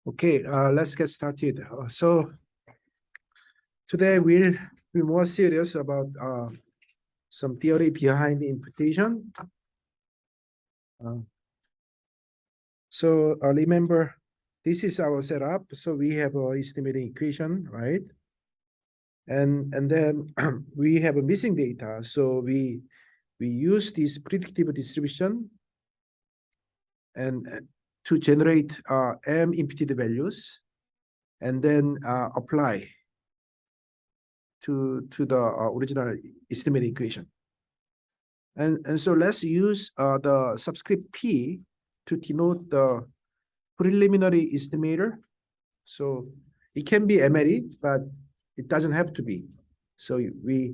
Okay, let's get started. So today we'll be more serious about some theory behind the imputation. Remember, this is our setup. So we have a estimating equation, right? And then we have a missing data. So we use this predictive distribution and to generate m imputed values, and then apply to the original estimated equation. And so let's use the subscript P to denote the preliminary estimator. So it can be MLE, but it doesn't have to be. So we,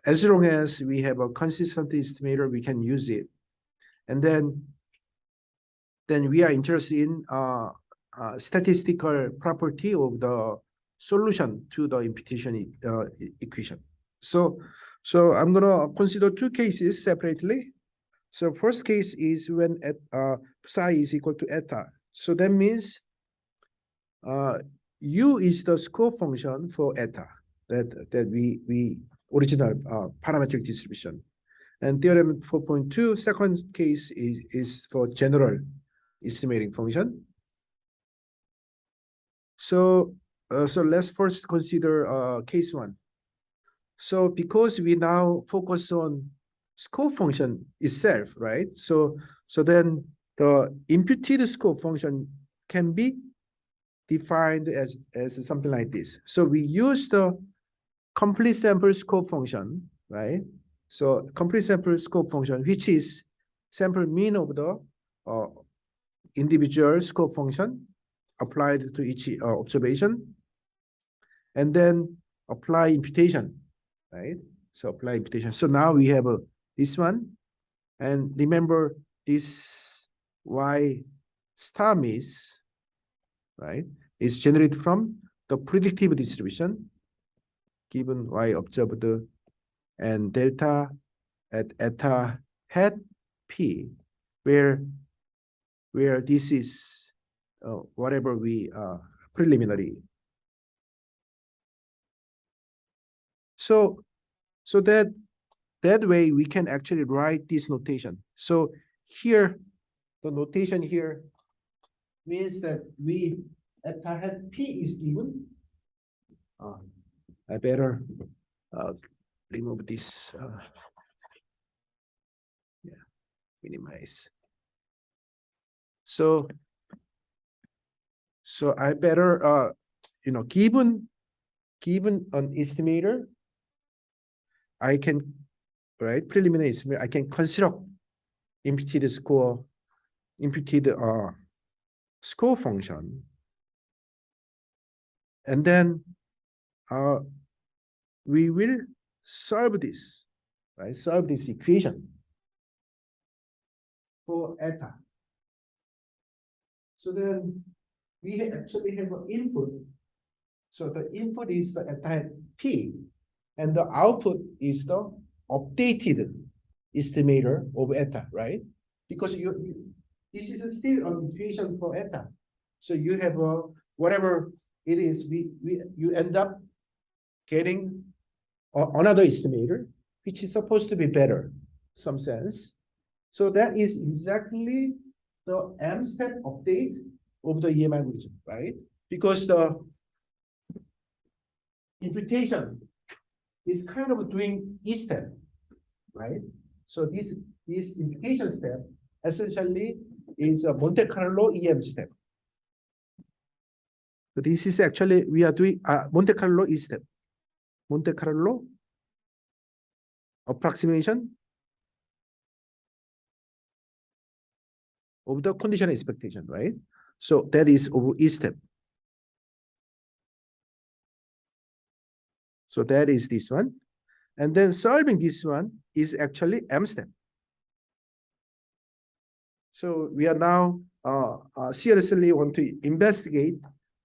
as long as we have a consistent estimator, we can use it. And then we are interested in statistical property of the solution to the imputation equation. So I'm gonna consider two cases separately. So first case is when psi is equal to eta. So that means u is the score function for eta that we original parametric distribution. And theorem 4.2, second case is for general estimating function. So let's first consider case one. So because we now focus on score function itself, right? So then the imputed score function can be defined as something like this. So we use the complete sample score function, right? So complete sample score function, which is sample mean of the individual score function applied to each observation, and then apply imputation, right? So apply imputation. So now we have this one, and remember this y star miss, right, is generated from the predictive distribution given y observed and delta at eta hat p, where this is whatever we preliminary. So that way we can actually write this notation. So here, the notation here means that we eta hat p is given. I better remove this. Yeah, minimize. So I better given an estimator, I can, right, preliminary estimator, I can construct imputed score function, and then we will solve this, right? Solve this equation for eta. So then we actually have an input. So the input is the eta p, and the output is the updated estimator of eta, right? Because this is still an equation for eta. So you have whatever it is, you end up getting another estimator, which is supposed to be better, some sense. So that is exactly the m step update of the EM algorithm, right? Because the imputation is kind of doing E step, right? So this imputation step essentially is a Monte Carlo EM step. So this is actually, we are doing Monte Carlo E step. Monte Carlo approximation of the conditional expectation, right? So that is over E step. So that is this one. And then solving this one is actually M step. So we are now seriously want to investigate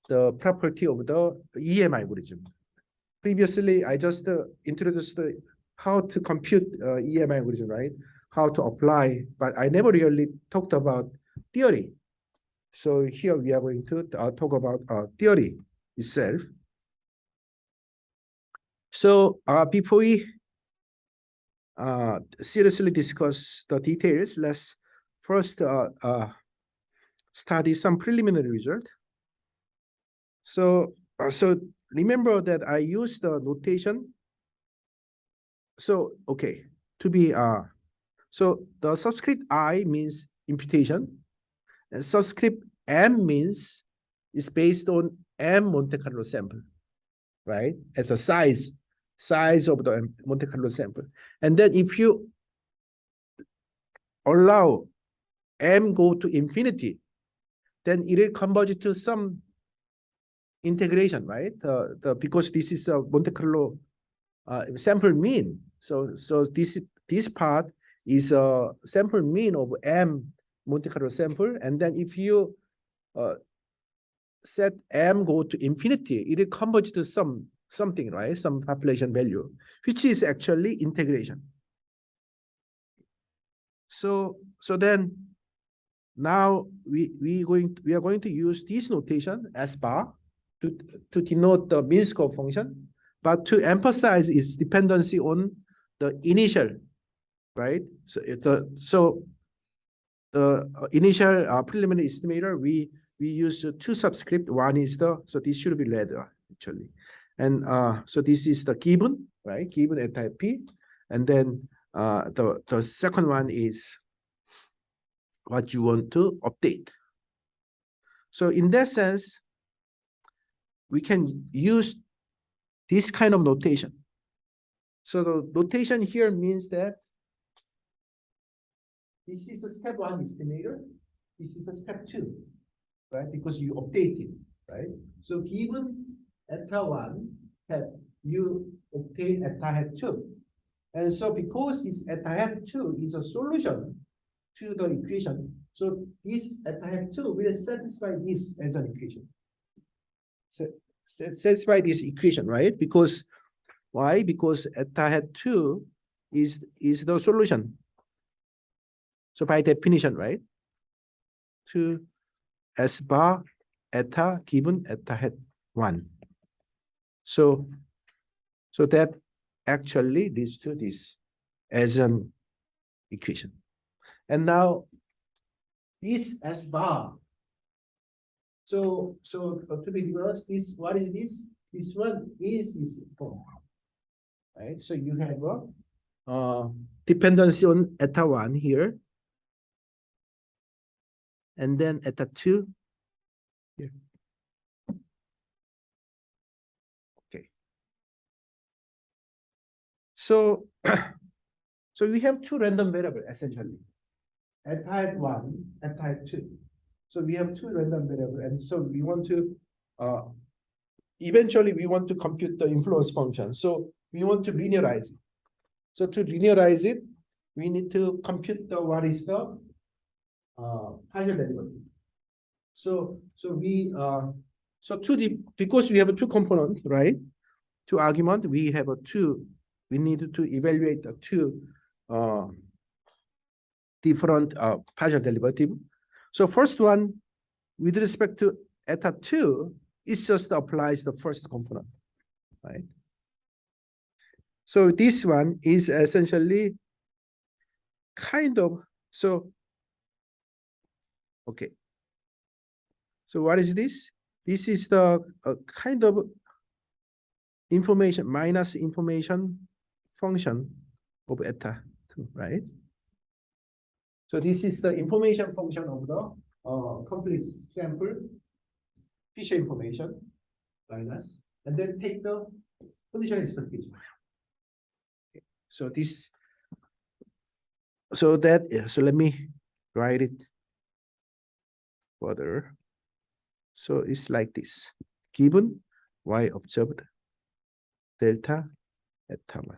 the property of the EM algorithm. Previously, I just introduced how to compute EM algorithm, right? How to apply, but I never really talked about theory. So here we are going to talk about theory itself. So before we seriously discuss the details, let's first study some preliminary result. So remember that I used the notation. So okay, to be so the subscript I means imputation, and subscript M means is based on M Monte Carlo sample, right? As a size of the Monte Carlo sample. And then if you allow M go to infinity, then it will converge to some integration, right? Because this is a Monte Carlo sample mean. So this part is a sample mean of M Monte Carlo sample. And then if you set M go to infinity, it will converge to something, right? Some population value, which is actually integration. So then now we are going to use this notation S bar to denote the mean square function, but to emphasize its dependency on the initial, right? So the initial preliminary estimator, we use two subscript. One is so this should be red actually, and so this is the given, right? Given at type P, and then the second one is what you want to update. So in that sense, we can use this kind of notation. So the notation here means that this is a step one estimator, this is a step two, right? Because you update it, right? So given eta one hat, you obtain eta hat two. And so because this eta hat two is a solution to the equation, so this eta hat two will satisfy this as an equation. So satisfy this equation, right? Because why? Because eta hat two is the solution. So by definition, right? To S bar eta given eta hat one. So that actually leads to this as an equation. And now this S bar. So to be honest, this what is this? This one is this form, right? So you have a dependency on eta one here, and then eta two here. Okay. So so we have two random variables essentially, at type one and type two. So we have two random variables, and so we want to eventually we want to compute the influence function. So we want to linearize it. So to linearize it, we need to compute the what is the partial derivative. So we because we have a two component, right? Two argument, we have a two. We need to evaluate the two different partial derivative. So first one, with respect to eta two, it just applies the first component, right? So this one is essentially kind of okay. So what is this? This is the kind of information minus information function of eta 2, right? So this is the information function of the complete sample Fisher information minus, and then take the condition expectation. Okay. So this, so let me write it further. So it's like this: given y observed delta eta 1.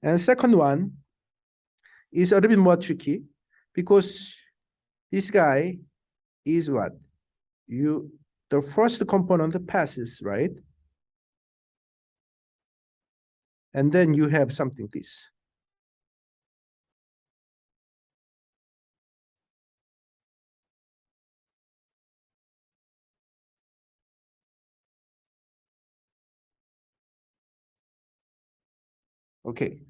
And second one is a little bit more tricky because this guy is what? The first component passes, right? And then you have something this. Okay.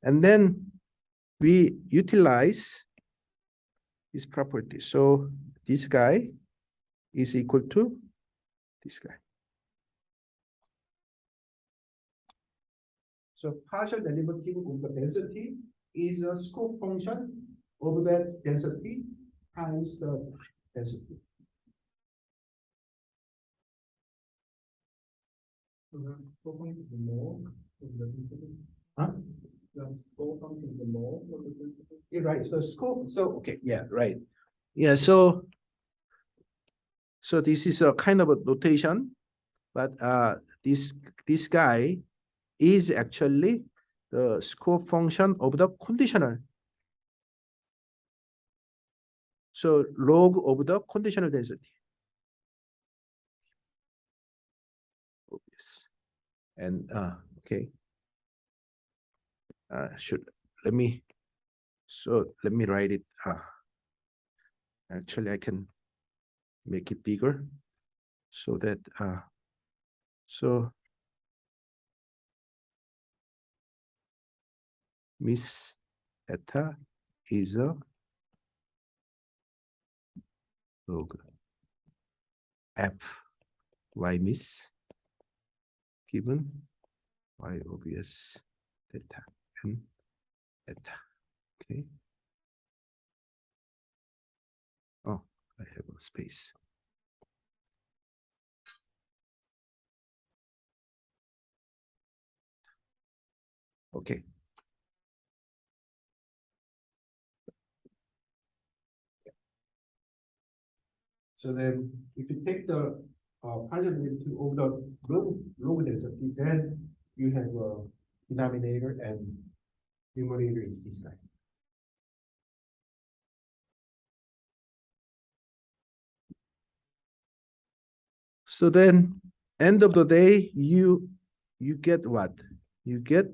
And then we utilize this property. So this guy is equal to this guy. So partial derivative of the density is a scope function of that density times the density. So the scope function is the log of the density. Huh? The scope function is the log of the density. Yeah, right. So scope. So okay. Yeah. Right. Yeah. So this is a kind of a notation, but this guy is actually the scope function of the conditional. So log of the conditional density. Obvious. And okay. Should let me write it. Actually I can make it bigger so that so Miss eta is a log f y miss given y obvious theta and eta. Okay. Oh, I have a space. Okay. So then if you take the partial derivative of the log density, then you have a denominator and numerator is this guy. So then end of the day, you get what? You get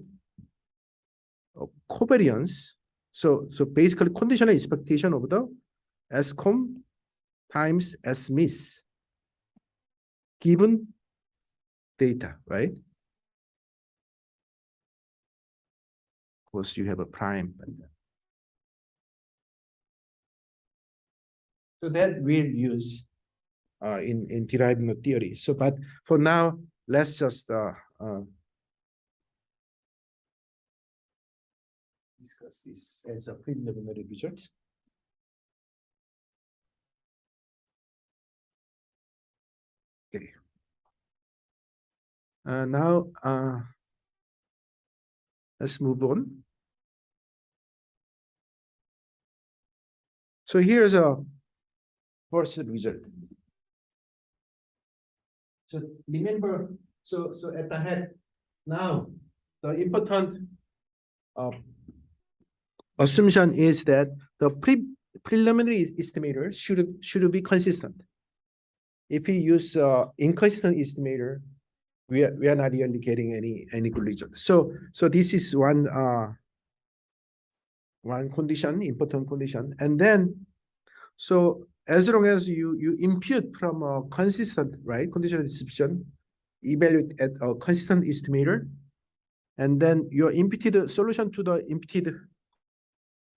a covariance. So basically conditional expectation of the S-com times S miss given data, right? Of course, you have a prime. So that we'll use in deriving the theory. So, but for now, let's just discuss this as a preliminary result. Okay. Now, let's move on. So here's a first result. So remember, so at the head, now the important assumption is that the preliminary estimator should be consistent. If we use inconsistent estimator, we are not really getting any good result. So this is one condition, important condition, and then so as long as you impute from a consistent, right, conditional distribution, evaluate at a consistent estimator, and then your imputed solution to the imputed,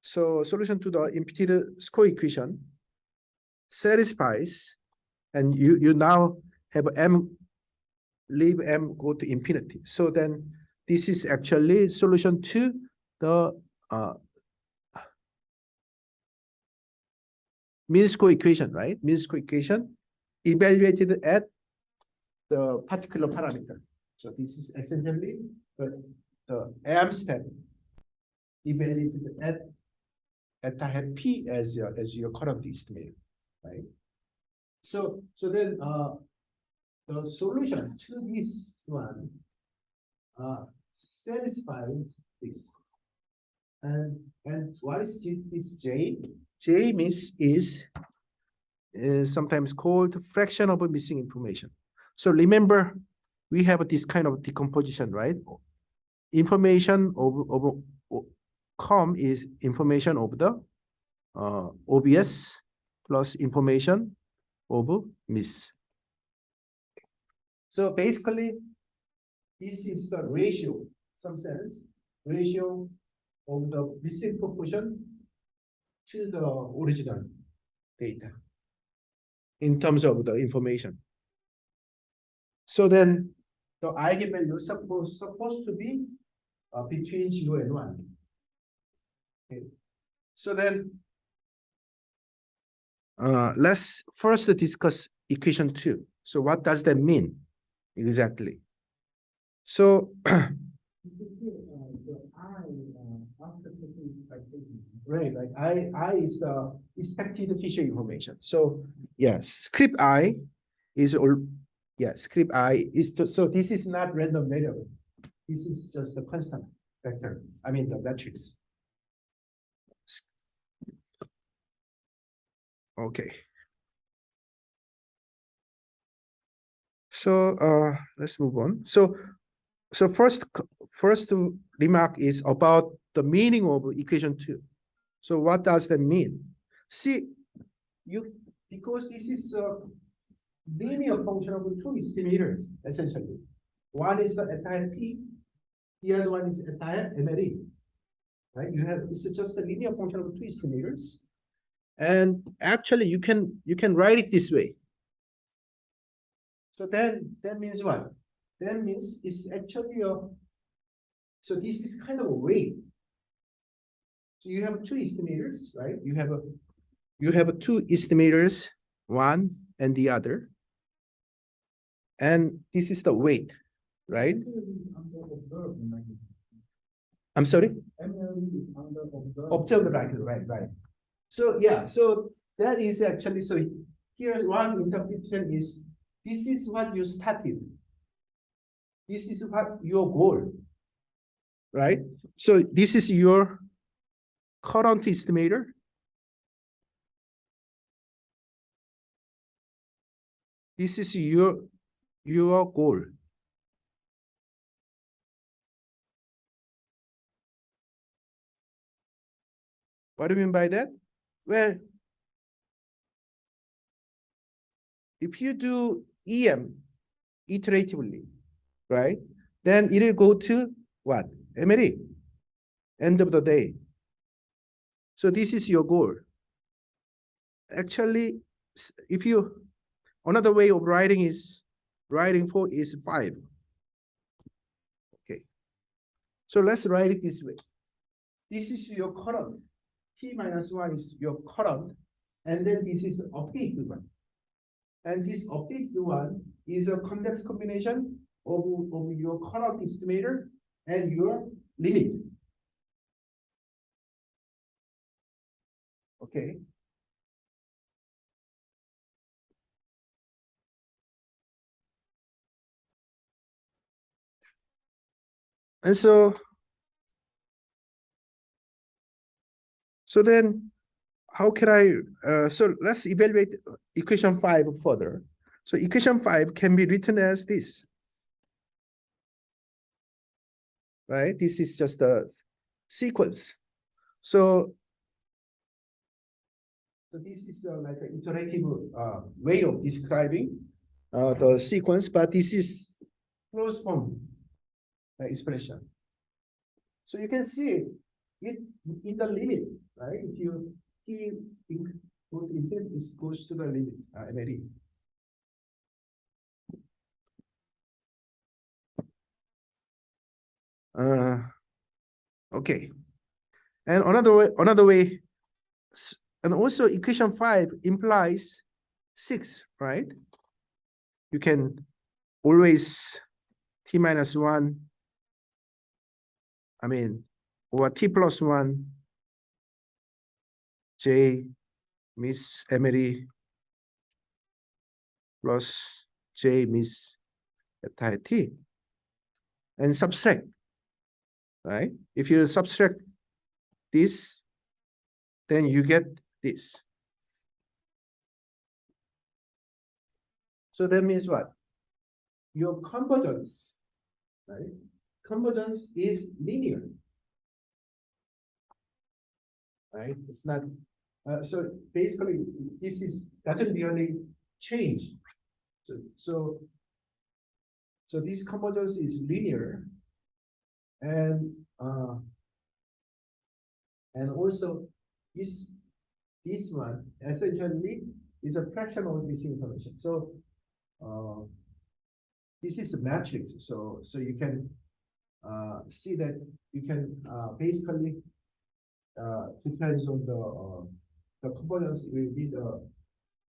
so solution to the imputed score equation satisfies, and you now have m, leave m go to infinity. So then this is actually solution to the mean score equation, right? Mean score equation evaluated at the particular parameter. So this is essentially the m step evaluated at the head p as your current estimate, right? So then the solution to this one satisfies this. And what is this J? J means is sometimes called fraction of missing information. So remember, we have this kind of decomposition, right? Information of com is information of the obvious plus information of miss. So basically, this is the ratio, some sense. ratio of the missing proportion to the original data in terms of the information. So then the eigenvalue supposed to be between 0 and 1. Okay. So then let's first discuss equation 2. So what does that mean exactly? So right, I is the expected future information. So yes, script I is all, yeah, script I is so this is not random variable. This is just a constant vector. I mean the matrix. Okay. So let's move on. So first remark is about the meaning of equation 2. So what does that mean? See, because this is a linear function of two estimators, essentially. One is the entire P, the other one is entire MLE. Right? It's just a linear function of two estimators. And actually you can write it this way. So then that means what? That means it's actually so this is kind of a weight. So you have two estimators, right? You have two estimators, one and the other. And this is the weight, right? I'm sorry? Observed right. So yeah, so that is actually, so here's one interpretation is, this is what you started. This is what your goal, right? So this is your current estimator. This is your goal. What do you mean by that? Well, if you do EM iteratively, right? Then it will go to what? MLE, end of the day. So this is your goal. Actually, if you, another way of writing is, writing for is 5. Okay. So let's write it this way. This is your current. T minus 1 is your current. And then this is updated one. And this updated one is a convex combination of your current estimator and your limit. Okay. And so then how can I, so let's evaluate equation 5 further. So equation 5 can be written as this, right? This is just a sequence. So this is like an iterative way of describing the sequence, but this is closed form expression. So you can see it in the limit, right? If you keep intent, this goes to the limit, MLE. Okay. And another way, and also equation 5 implies 6, right? You can always T minus 1, I mean, or T plus 1, J Miss Emery plus J Miss eta T, and subtract, right? If you subtract this, then you get this. So that means what? Your convergence, right? Convergence is linear, right? It's not, so basically this doesn't really change. So this convergence is linear, and and also this one essentially is a fraction of this information. So this is a matrix. So you can see that you can basically depends on the components will be the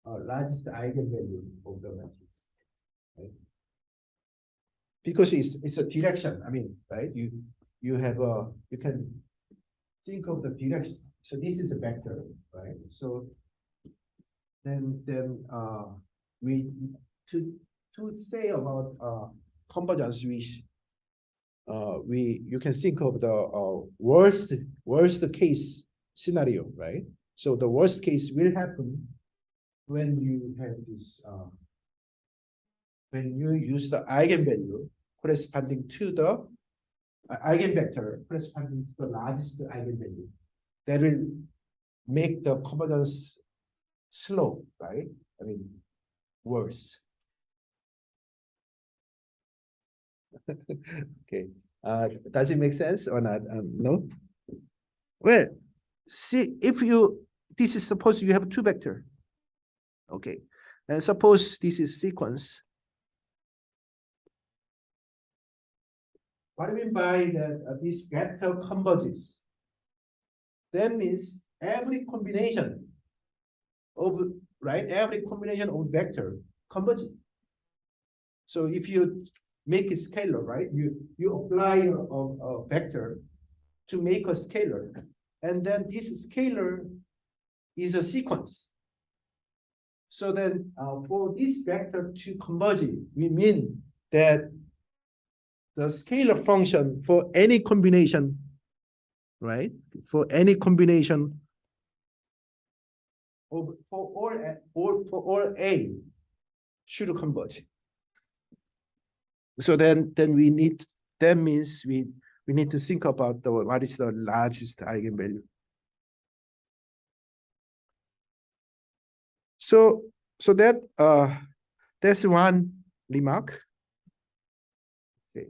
largest eigenvalue of the matrix, right? Because it's a direction. I mean, right? You have a you can think of the direction. So this is a vector, right? So then we to say about convergence, you can think of the worst case scenario, right? So the worst case will happen when you have this when you use the eigenvalue corresponding to the eigenvector corresponding to the largest eigenvalue. That will make the convergence slow, right? I mean, worse. Okay. Does it make sense or not? No. Well, see, if you this is suppose you have two vector. Okay, and suppose this is sequence. What I mean by that this vector converges. That means every combination of every combination of vector converges. So if you make it scalar, right? You apply a vector to make a scalar, and then this scalar is a sequence. So then for this vector to converge, we mean that the scalar function for any combination, right? For any combination for all A should converge. So then we need, that means we need to think about what is the largest eigenvalue. So that that's one remark. Okay.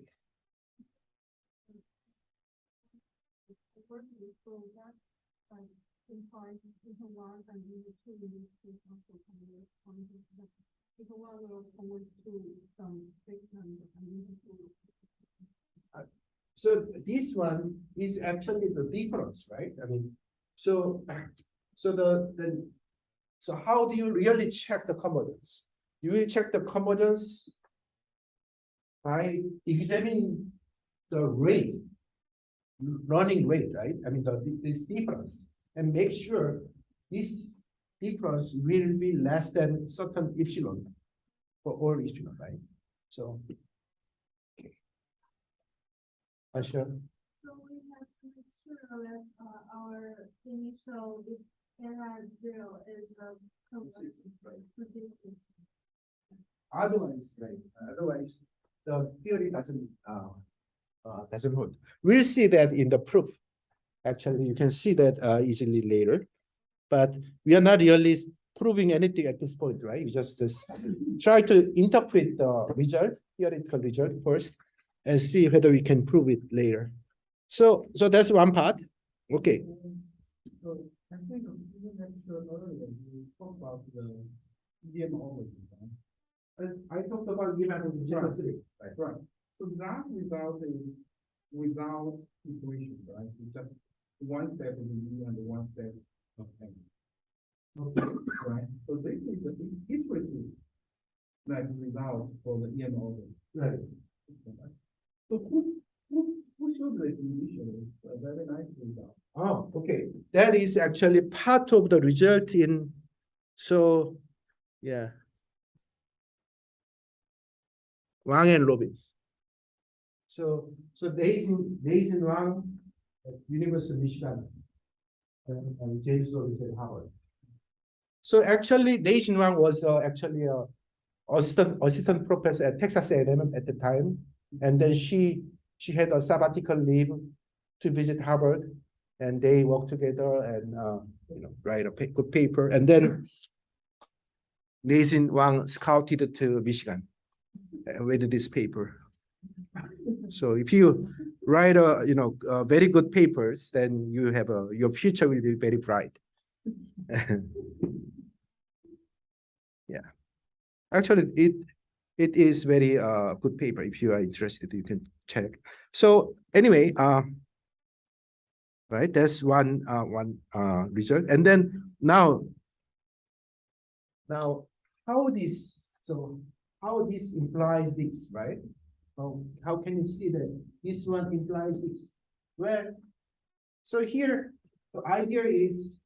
So this one is actually the difference, right? I mean, so how do you really check the convergence? You will check the convergence by examining the rate, running rate, right? I mean, this difference, and make sure this difference will be less than certain epsilon for all epsilon, right? So, okay. Sure. So we have to make sure that our initial error zero is predicted. Otherwise, right? Otherwise, the theory doesn't hold. We'll see that in the proof. Actually, you can see that easily later, but we are not really proving anything at this point, right? We just try to interpret the result, theoretical result first, and see whether we can prove it later. So that's one part. Okay. So I think you mentioned earlier you talked about the EM origin, right? I talked about right? Right. So that result is without equation, right? It's just one step of E and one step of M. Okay, right? So this is the iterative like result for the EM origin. Right. So who showed this initially? A very nice result. Oh, okay. That is actually part of the result in, so yeah. Wang and Robbins. So Daisy Wang at University of Michigan and James Robbins at Harvard. So actually, Daisy Wang was actually a assistant professor at Texas A&M at the time, and then she had a sabbatical leave to visit Harvard, and they worked together and write a good paper, and then Daisy Wang scouted to Michigan with this paper. So if you write very good papers, then you have your future will be very bright. Yeah, actually, it is very good paper. If you are interested, you can check. So anyway, right, that's one result, and then now how this implies this, right? How can you see that this one implies this? Well, so here the idea is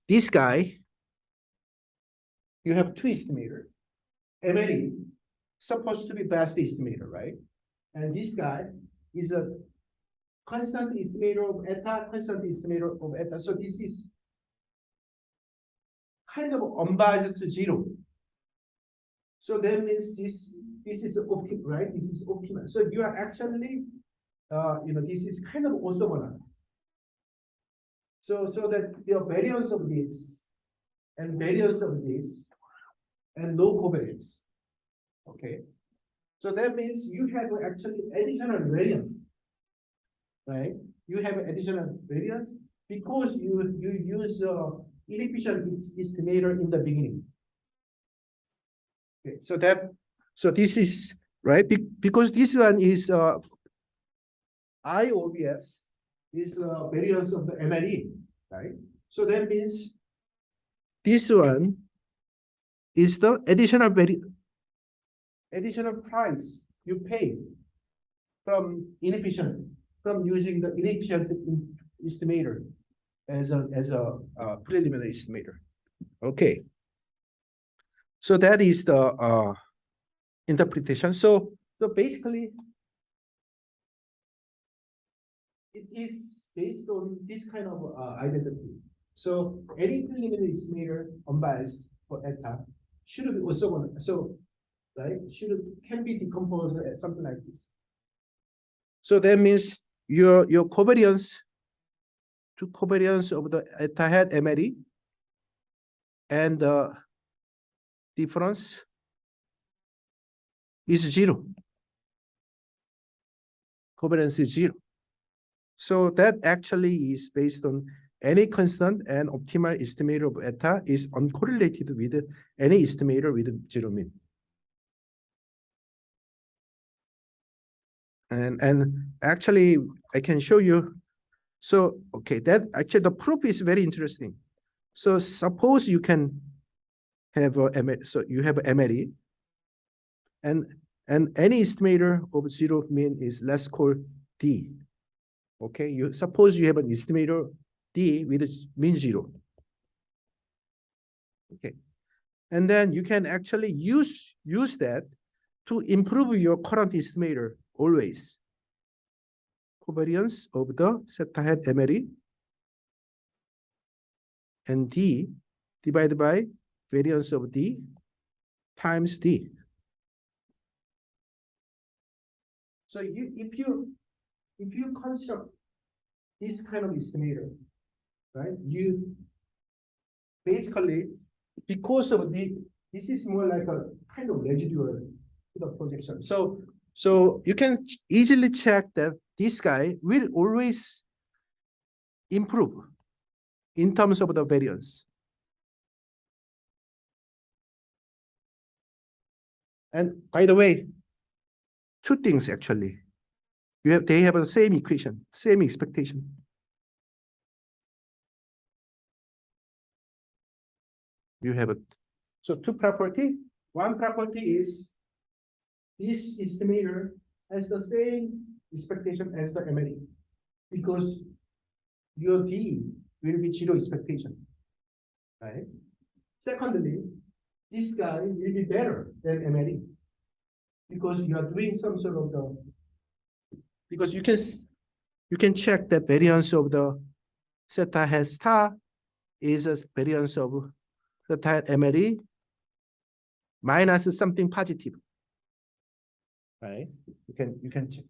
this guy. You have two estimator. MLE supposed to be best estimator, right? And this guy is a constant estimator of eta, constant estimator of eta. So this is kind of unbiased to zero. So that means this is optimal, right? This is optimal. So you are actually, this is kind of orthogonal. So that the variance of this and variance of this and no covariance. Okay. So that means you have actually additional variance, right? You have additional variance because you use inefficient estimator in the beginning. Okay, so this is right because this one is IOBS is variance of the MLE, right? So that means this one is the additional price you pay from using the inefficient estimator as a preliminary estimator. Okay. So that is the interpretation. So basically, it is based on this kind of identity. So any preliminary estimator unbiased for eta should be also so right can be decomposed as something like this. So that means your covariance of the eta hat MLE and the difference is zero. Covariance is zero. So that actually is based on any constant and optimal estimator of eta is uncorrelated with any estimator with zero mean. And actually I can show you. So okay, that actually the proof is very interesting. So suppose you can have a MLE, so you have a MLE and any estimator of zero mean is let's call D. Okay, you suppose you have an estimator D with mean zero. Okay, and then you can actually use that to improve your current estimator always. Covariance of the zeta hat MLE and D divided by variance of D times D. So if you construct this kind of estimator, right? You basically, because of this is more like a kind of residual to the projection. So you can easily check that this guy will always improve in terms of the variance. And by the way, two things actually. They have the same equation, same expectation. You have it. So two property. One property is this estimator has the same expectation as the MLE because your D will be zero expectation, right? Secondly, this guy will be better than MLE because you are doing some sort of because you can check that variance of the zeta hat star is a variance of zeta hat MLE minus something positive, right? You can check,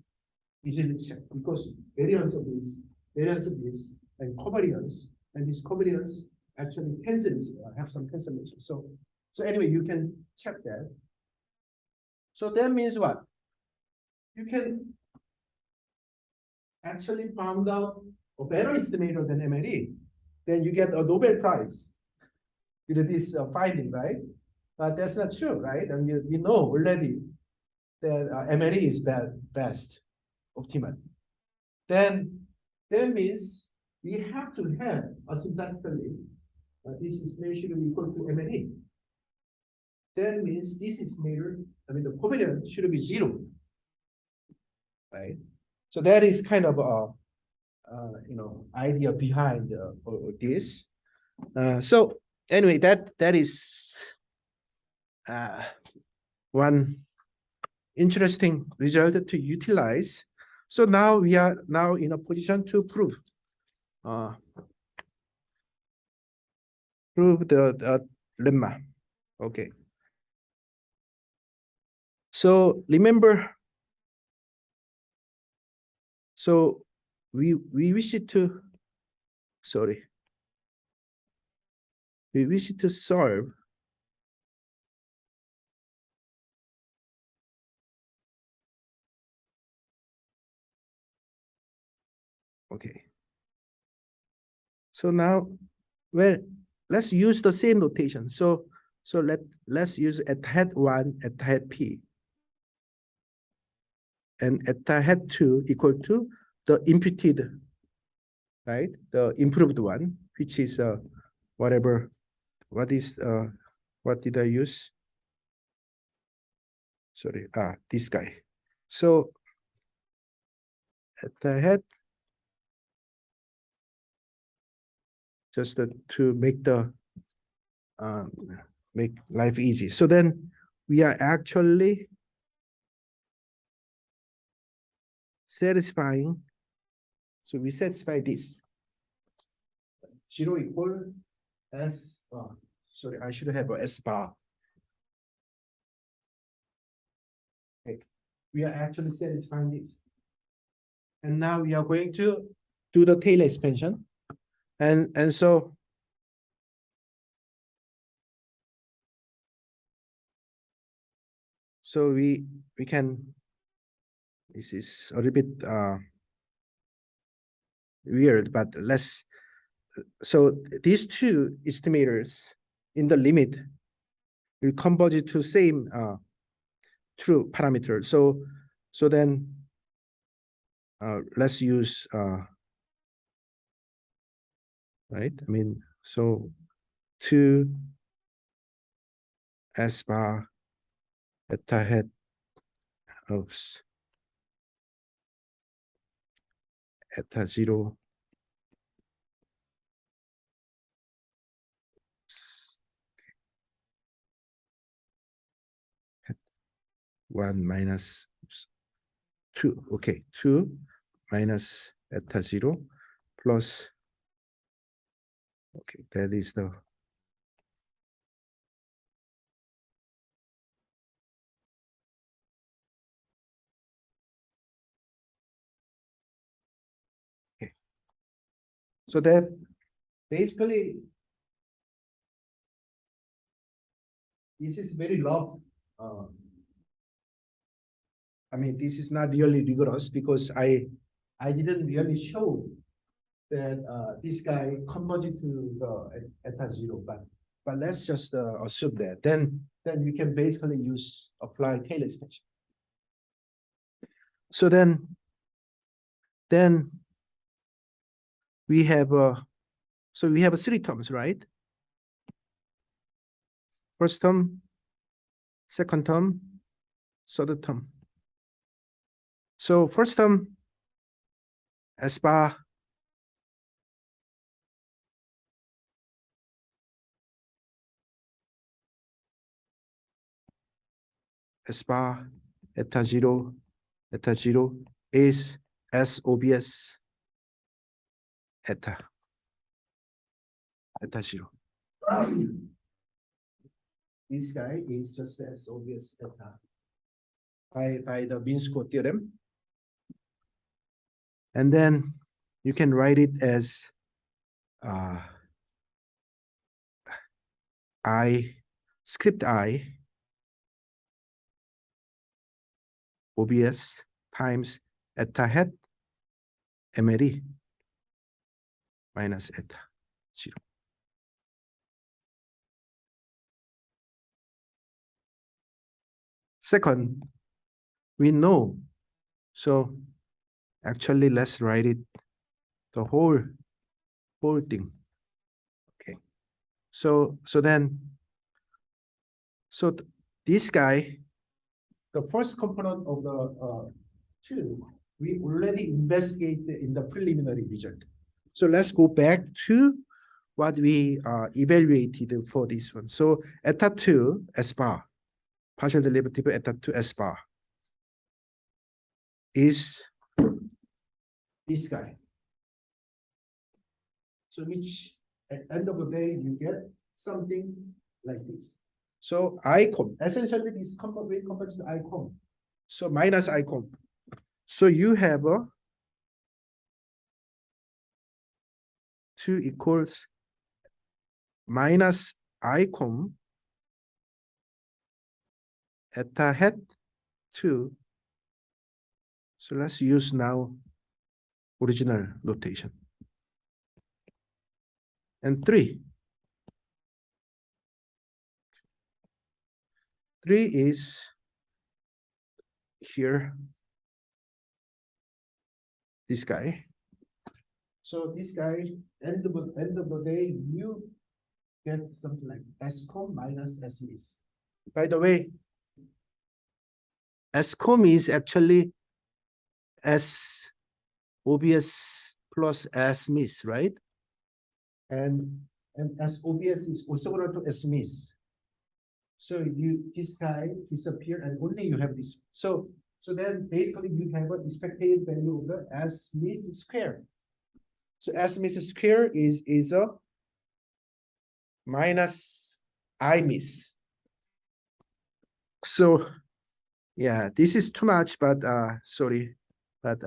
easily check because variance of this, and covariance, and this covariance actually cancels, have some cancellation. So anyway, you can check that. So that means what? You can actually found out a better estimator than MLE. Then you get a Nobel Prize with this finding, right? But that's not true, right? And we know already that MLE is best, optimal. Then that means we have to have asymptotically this estimator should be equal to MLE. That means this estimator, I mean the covariance should be 0, right? So that is kind of a idea behind this. So anyway, that is one interesting result to utilize. So now we are now in a position to prove the lemma. Okay. So remember, so we wish to, sorry, we wish to solve okay. So now, well, let's use the same notation. So let's use eta hat 1 eta hat p, and eta hat 2 equal to the imputed, right? The improved one, which is whatever. What did I use? Sorry, this guy. So eta hat, just to make the make life easy. So then we are actually satisfying. So we satisfy this. 0 equal S, sorry, I should have a S bar. Okay. We are actually satisfying this. And now we are going to do the Taylor expansion. And so we can, this is a little bit weird, but let's, so these two estimators in the limit will converge to same true parameter. So then let's use right, I mean, so 2 S bar eta hat, oops, eta 0 1 minus 2, okay, 2 minus eta 0 plus, okay, that is the, okay. So that basically, this is very long. I mean, this is not really rigorous because I didn't really show that this guy converted to the eta 0, but let's just assume that. Then you can basically apply Taylor expansion. So then we have so we have 3 terms, right? First term, second term, third term. So first term, S bar eta 0 is as obvious eta 0. This guy is just as obvious eta by the mean square theorem. And then you can write it as I, script I OBS times eta hat MLE minus eta 0. Second, we know. So actually, let's write it the whole thing. Okay. So this guy, the first component of the 2, we already investigated in the preliminary result. So let's go back to what we evaluated for this one. So eta 2 S bar, partial derivative eta 2 S bar is this guy. So which at end of the day, you get something like this. So icon, essentially this will convert to icon. So minus icon. So you have a 2 equals minus icon eta hat 2. So let's use now original notation. And 3. 3 is here, this guy. So this guy, end of the day, you get something like SCOM minus SMIS. By the way, SCOM is actually S OBS plus SMIS, right? And S OBS is also going to SMIS. So this guy disappear and only you have this. So then basically you have an expected value of the SMIS square. So SMIS square is a minus IMIS. So yeah, this is too much, but sorry, but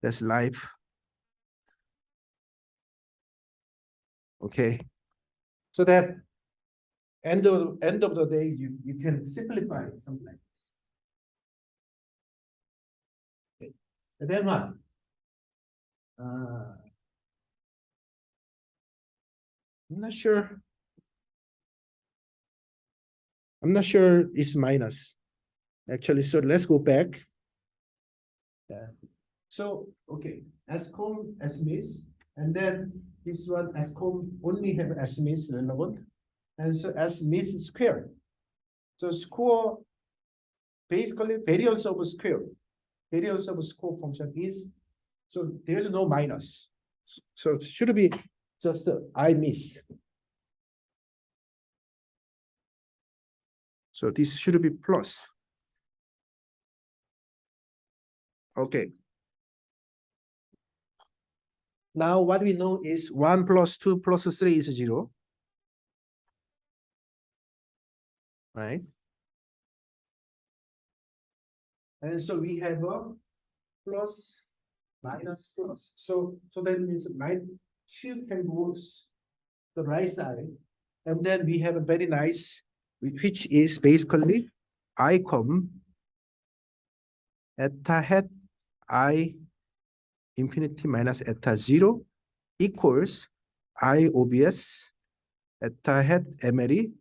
that's life. Okay. So that end of the day, you can simplify something like this. Okay. And then what? I'm not sure. I'm not sure it's minus. Actually, so let's go back. Yeah. So okay, SCOM, SMIS, and then this one SCOM only have SMIS relevant, and so SMIS square. So score basically variance of square. Variance of score function is, so there's no minus. So it should be just I miss. So this should be plus. Okay. Now what we know is 1 plus 2 plus 3 is 0. Right? And so we have a plus, minus, plus. So that means -2 can go the right side. And then we have a very nice, which is basically icon eta hat I infinity minus eta 0 equals I OBS eta hat MLE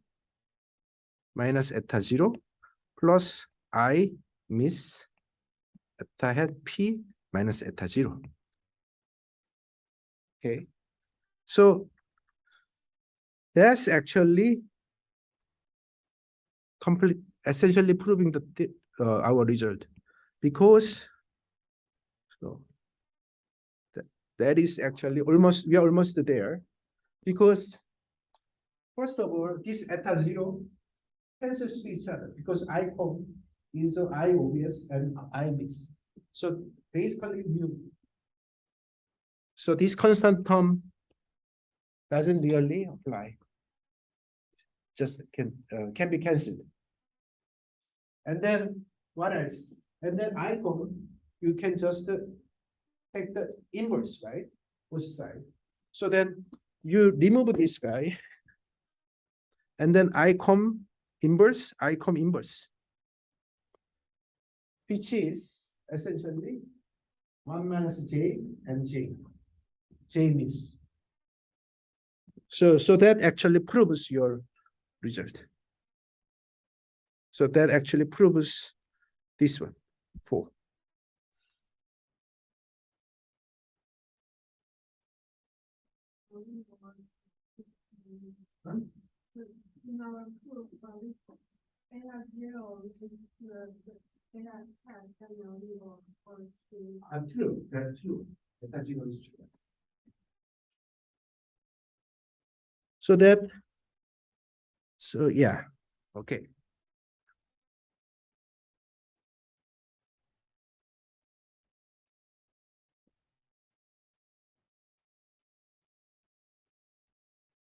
minus eta 0 plus I miss eta hat P minus eta 0. Okay. So that's actually complete, essentially proving the our result, because so that is actually almost, we are almost there, because first of all, this eta 0 cancels to each other because icon is I obvious and I miss. So basically so this constant term doesn't really apply. Just can be cancelled. And then what else? And then icon, you can just take the inverse, right? Both side. So then you remove this guy, and then icon inverse, icon inverse. which is essentially 1 minus j and j miss. So that actually proves your result. So that actually proves this one, 4. Huh? In our proof, this beta 0, which is the beta test that we only will force to. True, that's true. That's true. So yeah, okay.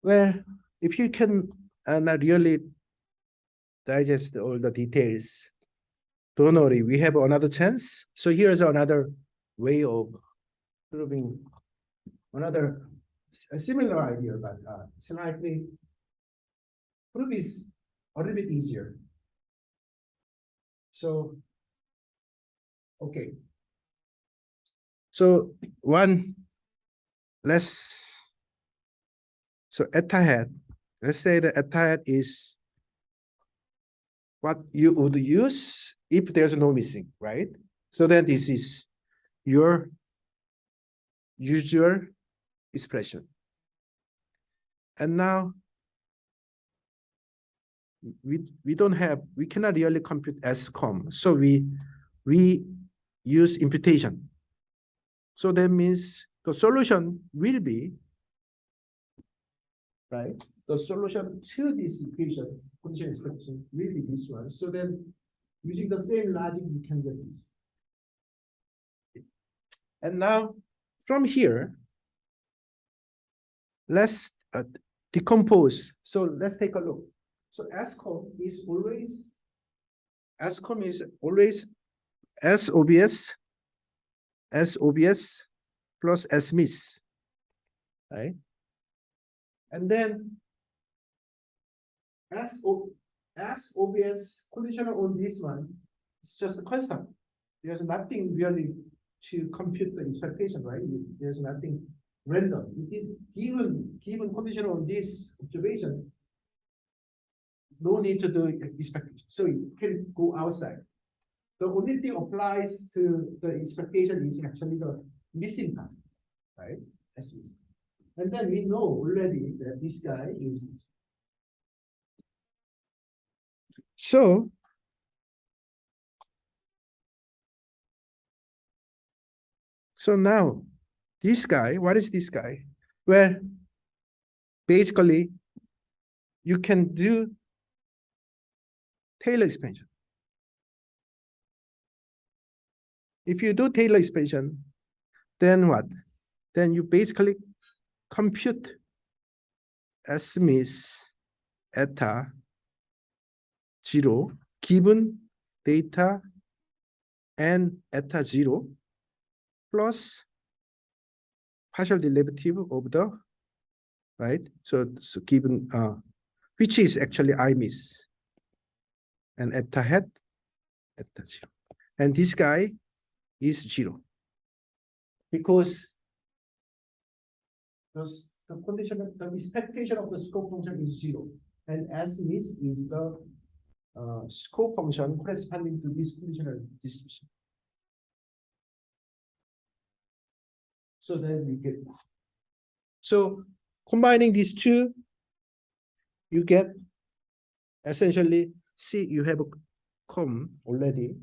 Well, if you can not really digest all the details, don't worry, we have another chance. So here's another way of proving another a similar idea, but slightly proof is a little bit easier. So, okay. So so eta hat, let's say the eta hat is what you would use if there's no missing, right? So then this is your usual expression. And now we cannot really compute S-com. So we use imputation. So that means the solution will be, right? The solution to this equation, condition expression, will be this one. So then using the same logic, we can get this. And now from here, let's decompose. So let's take a look. So SCOM is always SOBS plus SMIS, right? And then SOBS conditional on this one, it's just a constant. There's nothing really to compute the expectation, right? There's nothing random. It is given condition on this observation. No need to do expectation. So you can go outside. The only thing applies to the expectation is actually the missing part, right? And then we know already that this guy is. So now this guy, what is this guy? Well, basically, you can do Taylor expansion. If you do Taylor expansion, then what? Then you basically compute Smith eta 0 given data and eta 0 plus partial derivative of the, right? So given which is actually I miss and eta hat eta 0. And this guy is 0 because the condition, the expectation of the scope function is 0, and S miss is the scope function corresponding to this conditional distribution. So then you get this. So combining these two, you get essentially, see, you have a com already,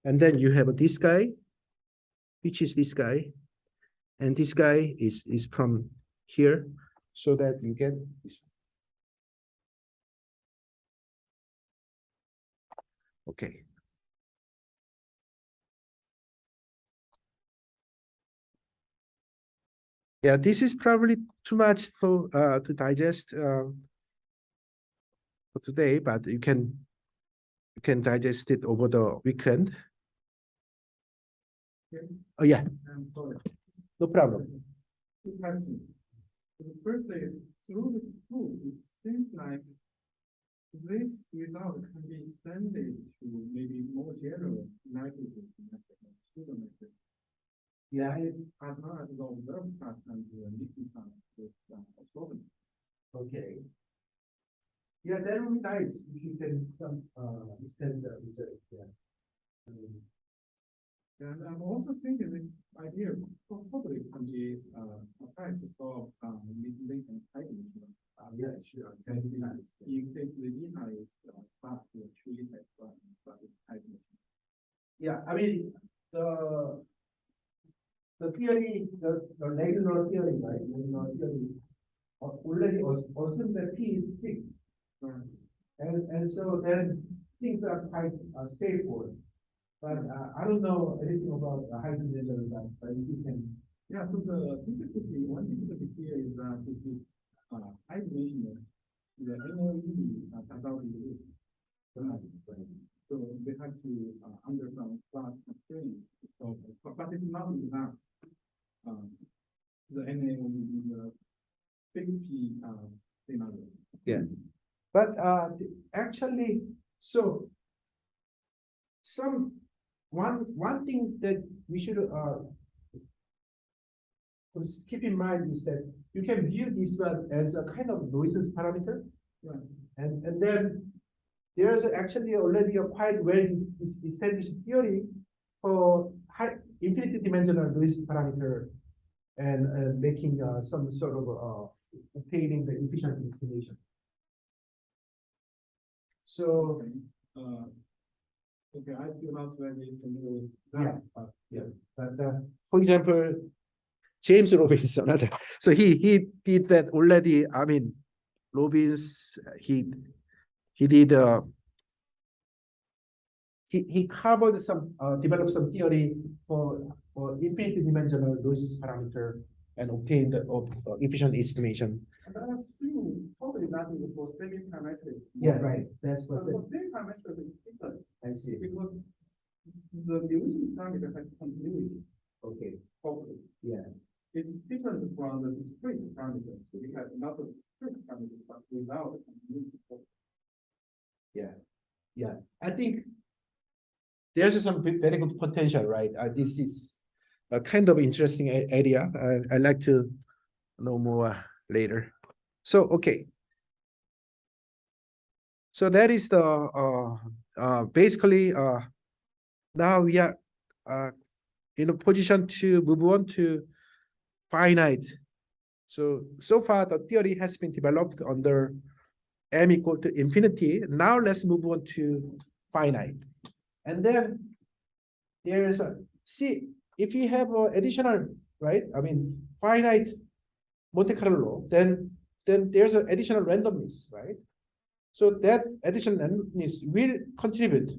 and then you have this guy, which is this guy, and this guy is from here, so that you get this. Okay. Yeah, this is probably too much for to digest for today, but you can digest it over the weekend. Okay. Oh yeah, Sorry. no problem. Two questions. The first is, through the proof, it seems like This result can be extended to maybe more general likelihood method, pseudo method. Yeah, As long as the observed part and the missing part is observed. okay. Yeah, that would be nice if you can some extend the result. Yeah. And I'm also thinking this idea probably can be applied to solve misleading and hiding. Yeah, sure. That would be nice. In case the data is fast to truly text but it's hiding. Yeah, I mean, the theory, the regular theory, right? Regular theory already assume that P is fixed. And so then things are quite straightforward. But I don't know anything about the high dimensional that, but if you can. Yeah, so the difficulty, one difficulty here is that it is high dimensional. The NLE turns out to be so they have to understand class constraints. So, but it's not enough. The NLE in the fixed P scenario. Yeah. But actually, so one thing that we should keep in mind is that you can view this one as a kind of nuisance parameter. Right. And then there's actually already a quite well established theory for infinity dimensional nuisance parameter and making some sort of obtaining the efficient estimation. So Okay, I feel not very familiar with that. yeah, but for example, James Robbins, another. So he did that already. I mean, Robbins he did he covered some developed some theory for infinity dimensional noise parameter and obtained efficient estimation. And I assume probably that is for semi-parametric. Yeah, right. That's But what. for semi-parametric is different I see. because the division parameter has continuity. Okay. Probably. Yeah. It's different from the discrete parameter. So we have another discrete parameter, but without the continuity. Yeah. Yeah. I think there's some very good potential, right? This is a kind of interesting area. I'd like to know more later. So, okay. So that is the basically now we are in a position to move on to finite. So far the theory has been developed under m equal to infinity. Now let's move on to finite. And then there's see if you have additional, right? I mean finite Monte Carlo, then there's an additional randomness, right? So that additional randomness will contribute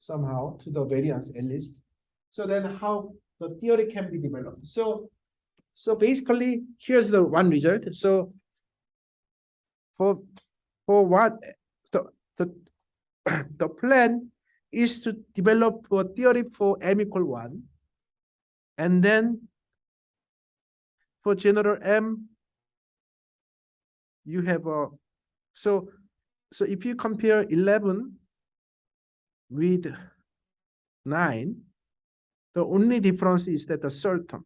somehow to the variance at least. So then how the theory can be developed. So basically here's the one result. So for what the plan is to develop a theory for m equal 1, and then for general m you have a so if you compare 11 with 9, the only difference is that the third term.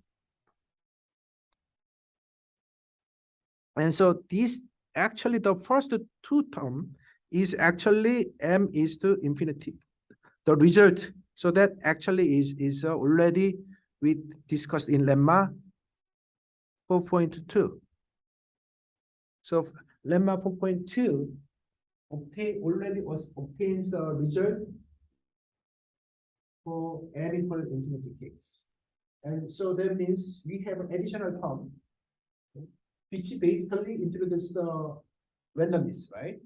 And so this actually the first two term is actually m is to infinity. The result, so that actually is already we discussed in lemma 4.2. So lemma 4.2 obtains the result for m equal infinity case. And so that means we have an additional term which basically introduces the randomness, right?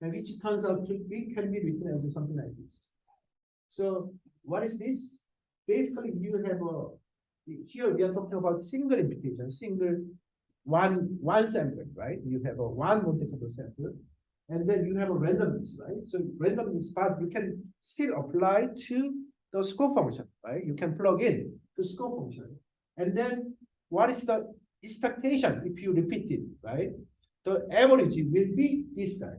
And which turns out to be can be written as something like this. So what is this? Basically, you have a here we are talking about single imputation, single one sample, right? You have a one Monte Carlo sample, and then you have a randomness, right? So randomness, but you can still apply to the score function, right? You can plug in the score function, and then what is the expectation if you repeat it, right? The average will be this guy.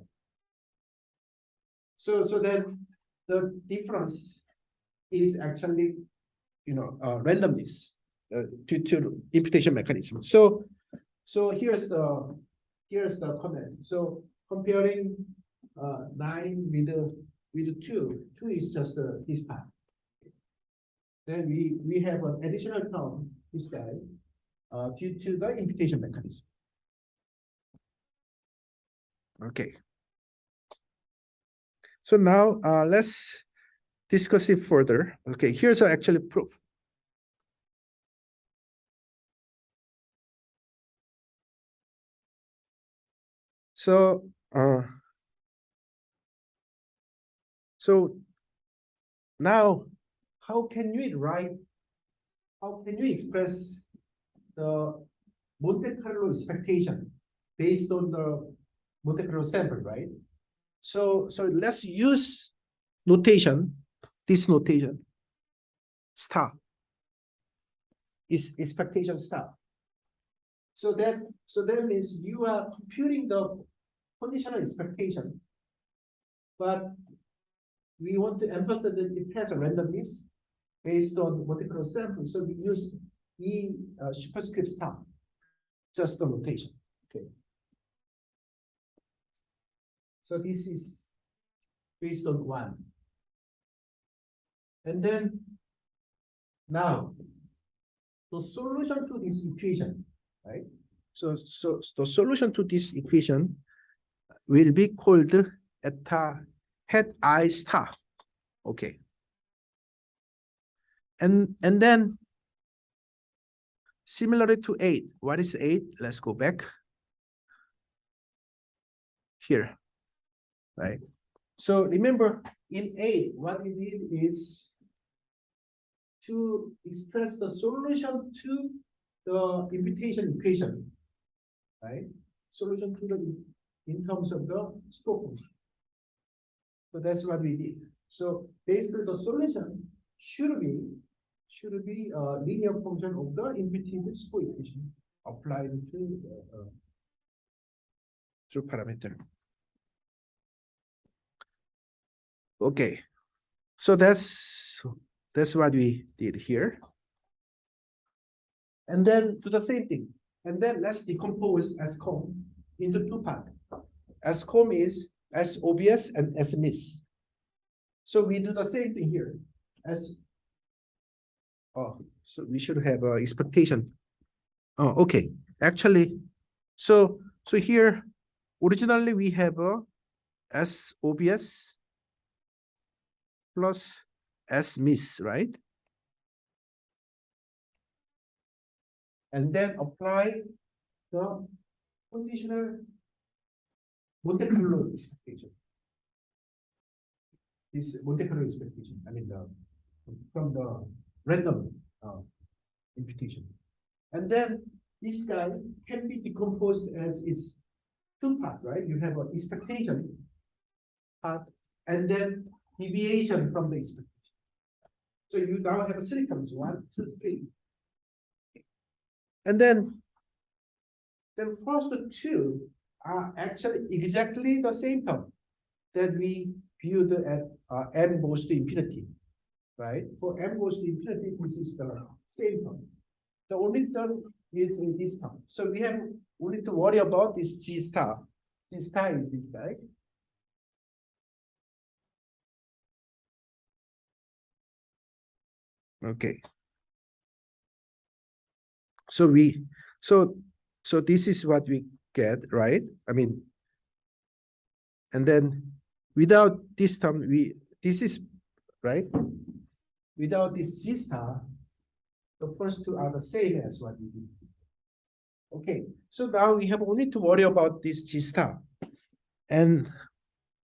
So then the difference is actually, randomness due to imputation mechanism. So here's the comment. So comparing 9 with 2 is just this part. Then we have an additional term, this guy, due to the imputation mechanism. Okay. So now let's discuss it further. Okay, here's actually proof. So now how can you express the Monte Carlo expectation based on the Monte Carlo sample, right? So let's use notation, this notation, star is expectation star. So that means you are computing the conditional expectation, but we want to emphasize that it has a randomness based on Monte Carlo sample. So we use E superscript star, just the notation. Okay. So this is based on 1. And then now the solution to this equation, right? So the solution to this equation will be called eta hat I star. Okay. And then similarly to 8, what is 8? Let's go back here, right? So remember in 8, what we did is to express the solution to the imputation equation, right? Solution to the in terms of the slope function. So that's what we did. So basically the solution should be a linear function of the imputed slope equation applied to the true parameter. Okay, so that's what we did here. And then do the same thing. And then let's decompose SCOM into 2 parts. SCOM is S obvious and S miss. So we do the same thing here. So we should have expectation. Oh, okay. Actually, so here originally we have a S obvious plus S miss, right? And then apply the conditional Monte Carlo expectation. This Monte Carlo expectation, I mean from the random imputation. And then this guy can be decomposed as is 2 parts, right? You have an expectation part and then deviation from the expectation. So you now have 3 terms, 1, 2, 3. And then first 2 are actually exactly the same term that we viewed at m goes to infinity, right? For m goes to infinity, this is the same term. The only term is in this term. So we have only to worry about this G star. G star is this guy. Okay. So this is what we get, right? I mean, and then without this term, this is right. Without this G star, the first 2 are the same as what we did. Okay, so now we have only to worry about this G star, and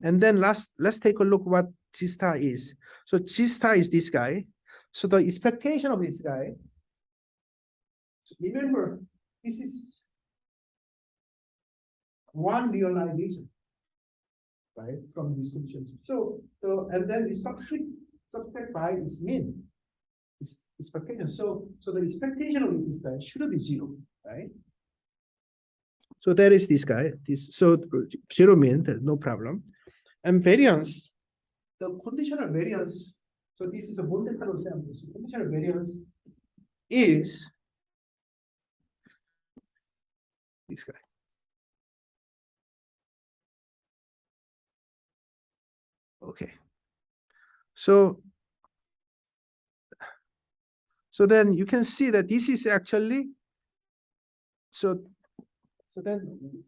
then let's take a look what G star is. So G star is this guy. So the expectation of this guy. Remember, this is one realization, right, from these conditions. So and then the subtract by is mean. Is expectation. So the expectation of this guy should be 0, right? So there is this guy. So 0 mean no problem. And variance the conditional variance, so this is a Monte Carlo sample, so conditional variance is this guy. Okay. So then you can see that this is actually, so then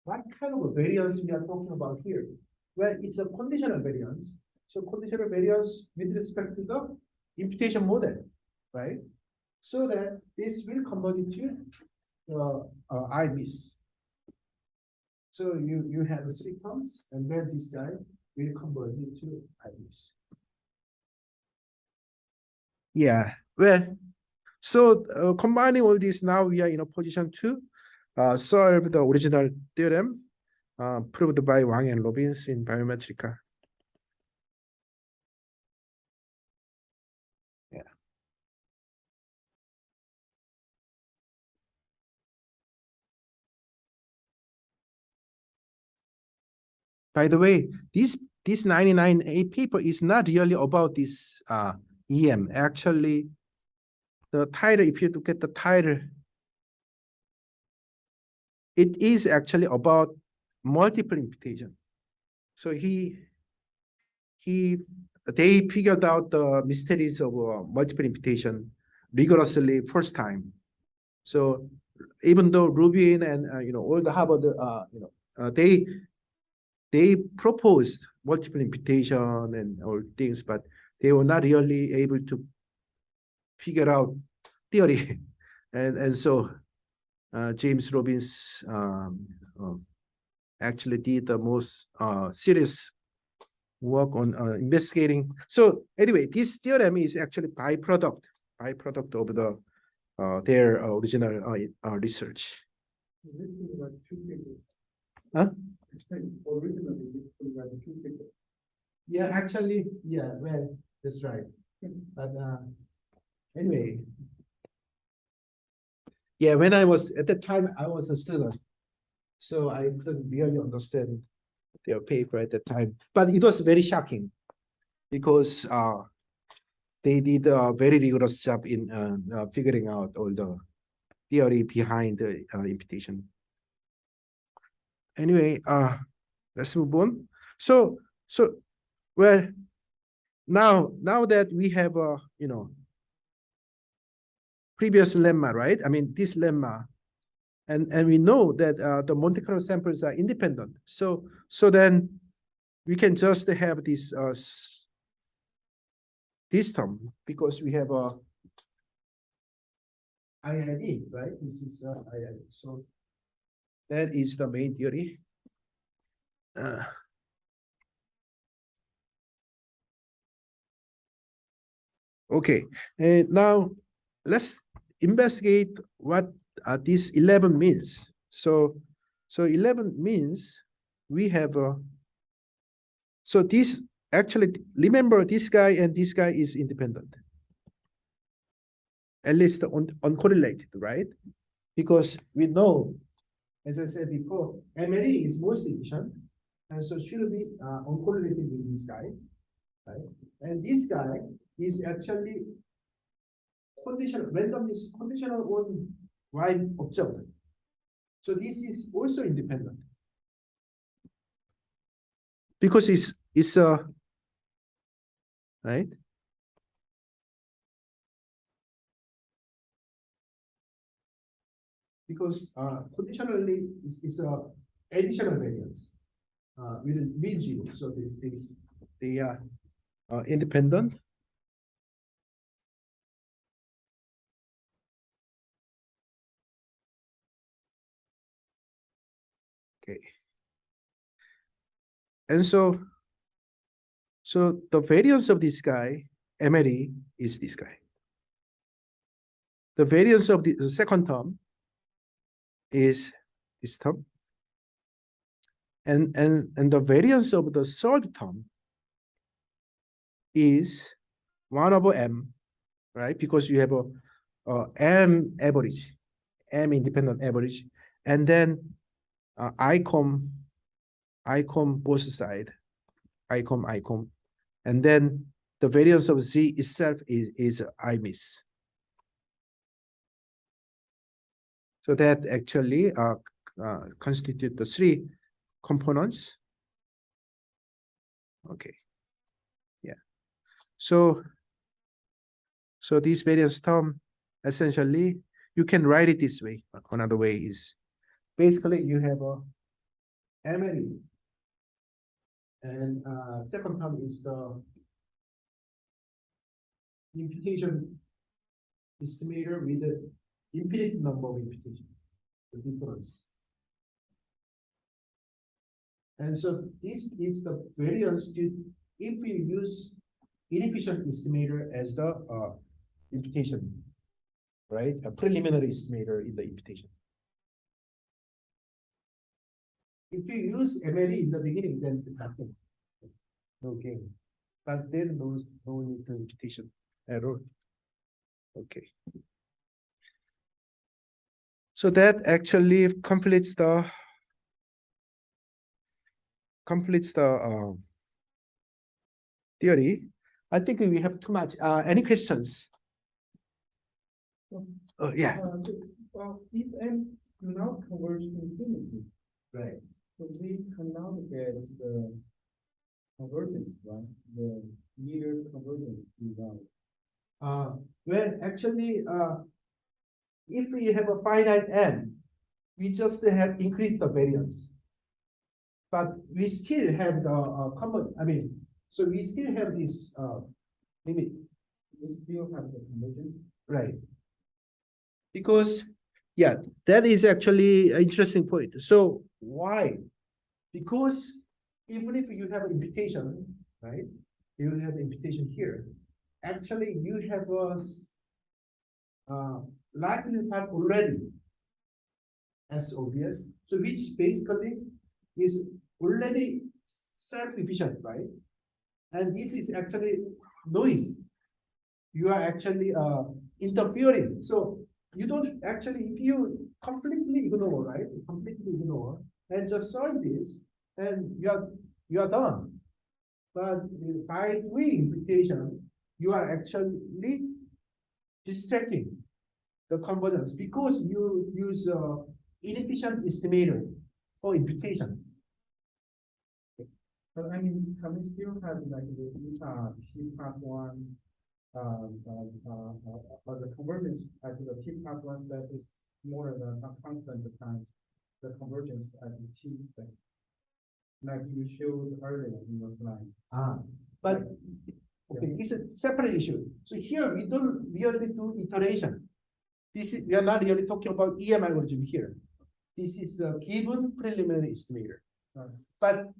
what kind of a variance we are talking about here? Well, it's a conditional variance. So conditional variance with respect to the imputation model, right? So that this will convert it to I miss. So you have three terms, and then this guy will convert it to I miss. Yeah, well, so combining all this, now we are in a position to solve the original theorem proved by Wang and Robbins in Biometrica. Yeah. By the way, this 99A paper is not really about this EM. Actually, the title, if you look at the title, it is actually about multiple imputation. So they figured out the mysteries of multiple imputation rigorously first time. So even though Rubin and all the Harvard they proposed multiple imputation and all things, but they were not really able to figure out theory, and so James Robbins actually did the most serious work on investigating. So anyway, this theorem is actually byproduct of the their original research. Huh? Yeah, actually, yeah, well, that's right. But anyway, yeah, when I was at that time, I was a student, so I couldn't really understand their paper at that time. But it was very shocking because they did a very rigorous job in figuring out all the theory behind the imputation. Anyway, let's move on. So well, now that we have previous lemma, right? I mean this lemma, and we know that the Monte Carlo samples are independent. So then we can just have this term because we have a IID, right? This is IID. So that is the main theory. Okay, and now let's investigate what this 11 means. So 11 means we have so this actually, remember, this guy and this guy is independent, at least uncorrelated, right? Because we know, as I said before, MLE is most efficient, and so should be uncorrelated with this guy, right? And this guy is actually conditional on Y observed. So this is also independent because it's right. Because conditionally is a additional variance with zero. So they are independent. Okay. And so the variance of this guy, MLE, is this guy. The variance of the second term is this term. And the variance of the third term is 1 over m, right? Because you have a m average, m independent average, and then I com both side, I com And then the variance of Z itself is I miss. So that actually constitute the three components. Okay. Yeah. So this variance term, essentially, you can write it this way. Another way is basically you have a MLE, and second term is the imputation estimator with the infinite number of imputation, the difference. And so this is the variance if we use inefficient estimator as the imputation, right? A preliminary estimator in the imputation. If you use MLE in the beginning, then nothing, no gain. But then no need to imputation error. Okay. So that actually completes the theory. I think we have too much. Any questions? Oh yeah. Well, if n cannot converge to infinity, Right. so we cannot get the convergence, right? The linear convergence without. Well, actually, if we have a finite n, we just have increased the variance, but we still have the common. I mean, so we still have this limit, We still have the convergence. right? Because, yeah, that is actually an interesting point. So why? Because even if you have an imputation, right? You have imputation here. Actually, you have a likelihood part already as obvious. So which basically is already self-efficient, right? And this is actually noise. You are actually interfering. So you don't actually, if you completely ignore, right? Completely ignore and just solve this, and you are done. But by doing imputation, you are actually distracting the convergence because you use inefficient estimator for imputation. But I mean, can we still have like the t plus one, or the convergence at the t plus one step is smaller than some constant times the convergence at the t step, like you showed earlier in your slide. But okay, it's a separate issue. So here we don't really do iteration. We are not really talking about EM algorithm here. This is a given preliminary estimator. But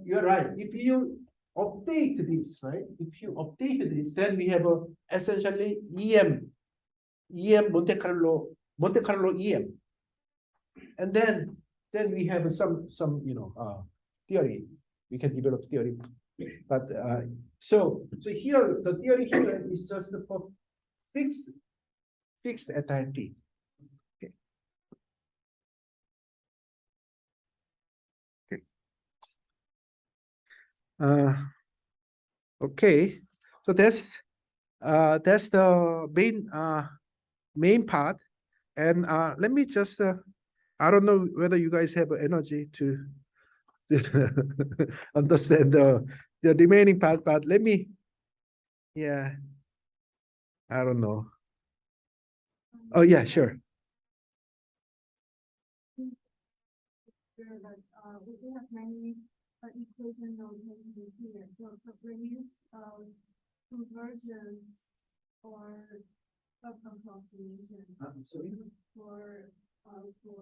you're right. If you update this, right? If you update this, then we have a essentially EM Monte Carlo EM, and then we have some theory. We can develop theory, but so here the theory here is just for fixed at t. Okay. Okay, so that's the main part, and let me just I don't know whether you guys have energy to understand the remaining part, but let me, yeah, I don't know. Oh yeah, sure. We do have many equation notations here. So for means convergence or approximation. Sorry? For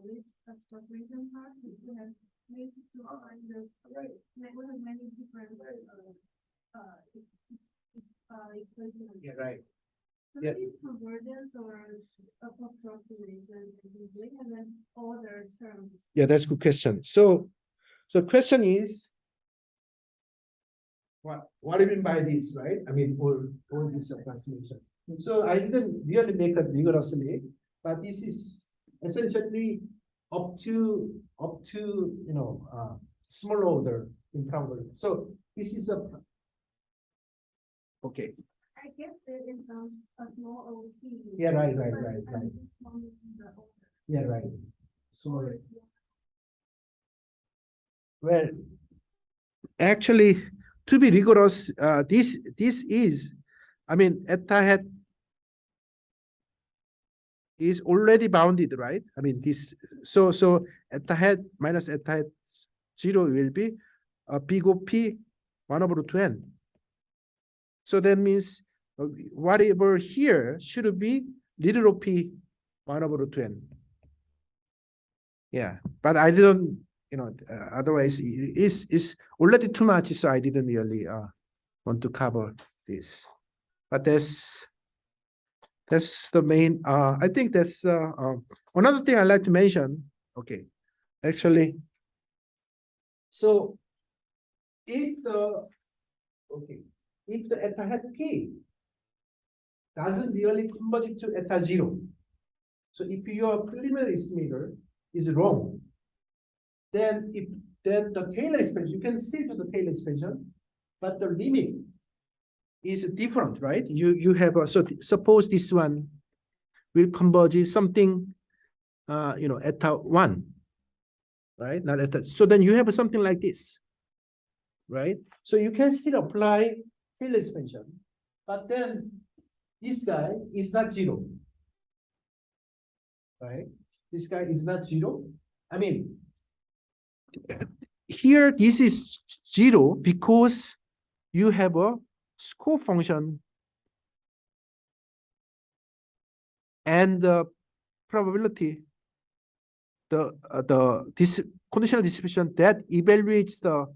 this separation part, we have ways to find the Right. we have many different equations. Yeah, right. So Yeah. these convergence or approximation and then other terms. Yeah, that's a good question. So question is, what do you mean by this, right? I mean, all this approximation. So I didn't really make it rigorously, but this is essentially up to small order in probability. So this is Okay. I guess there is a small OP. Yeah, right. But I'm just wondering the order. Yeah, right. So, Or it's well, actually, to be rigorous, this is, I mean, eta hat is already bounded, right? I mean, this, so eta hat minus eta hat 0 will be big OP 1/2n. So that means whatever here should be little OP 1/2n. Yeah, but I didn't, otherwise it's already too much, so I didn't really want to cover this. But that's the main. I think that's another thing I like to mention. Okay, actually, so if the eta hat p doesn't really converge to eta 0, so if your preliminary estimator is wrong, then the Taylor expansion, you can still do the Taylor expansion, but the limit is different, right? You have so suppose this one will converge something, eta 1, right? Not eta. So then you have something like this, right? So you can still apply Taylor expansion, but then this guy is not 0, right? This guy is not 0. I mean, here this is 0 because you have a scope function and the probability, this conditional distribution that evaluates the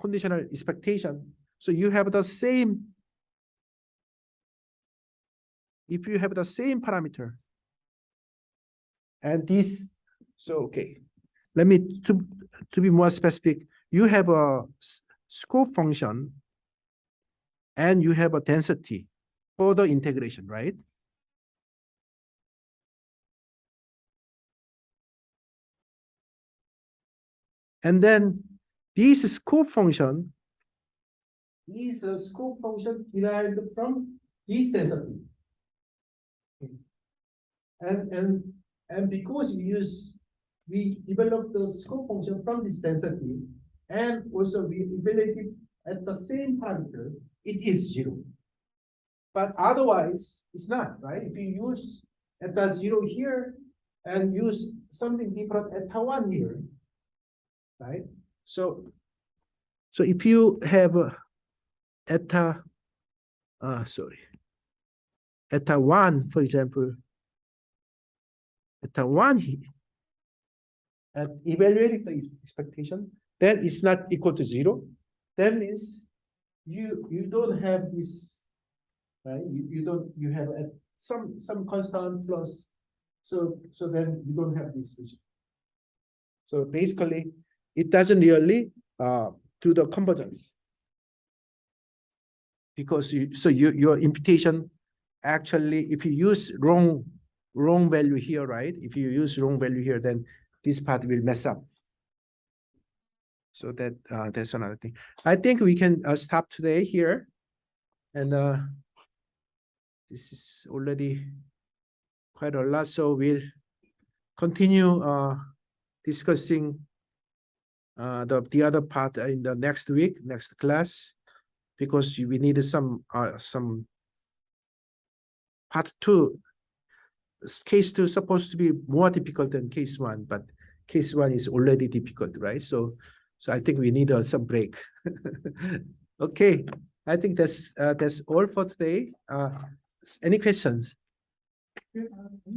conditional expectation. So you have the same, if you have the same parameter, and this, so okay, let me to be more specific, you have a scope function and you have a density for the integration, right? And then this scope function is a scope function derived from this density. And because we developed the scope function from this density, and also we evaluate it at the same parameter, it is 0. But otherwise, it's not, right? If you use eta 0 here and use something different eta 1 here, right? So if you have eta 1, for example, eta 1 here, and evaluating the expectation, that is not equal to 0. That means you don't have this, right? You have some constant plus, so then you don't have this vision. So basically, it doesn't really do the convergence, because your imputation actually, if you use wrong value here, right? If you use wrong value here, then this part will mess up. So that's another thing. I think we can stop today here, and this is already quite a lot. So we'll continue discussing the other part in the next week, next class, because we need some part 2. Case 2 is supposed to be more difficult than case 1, but case 1 is already difficult, right? So I think we need some break. Okay, I think that's all for today. Any questions?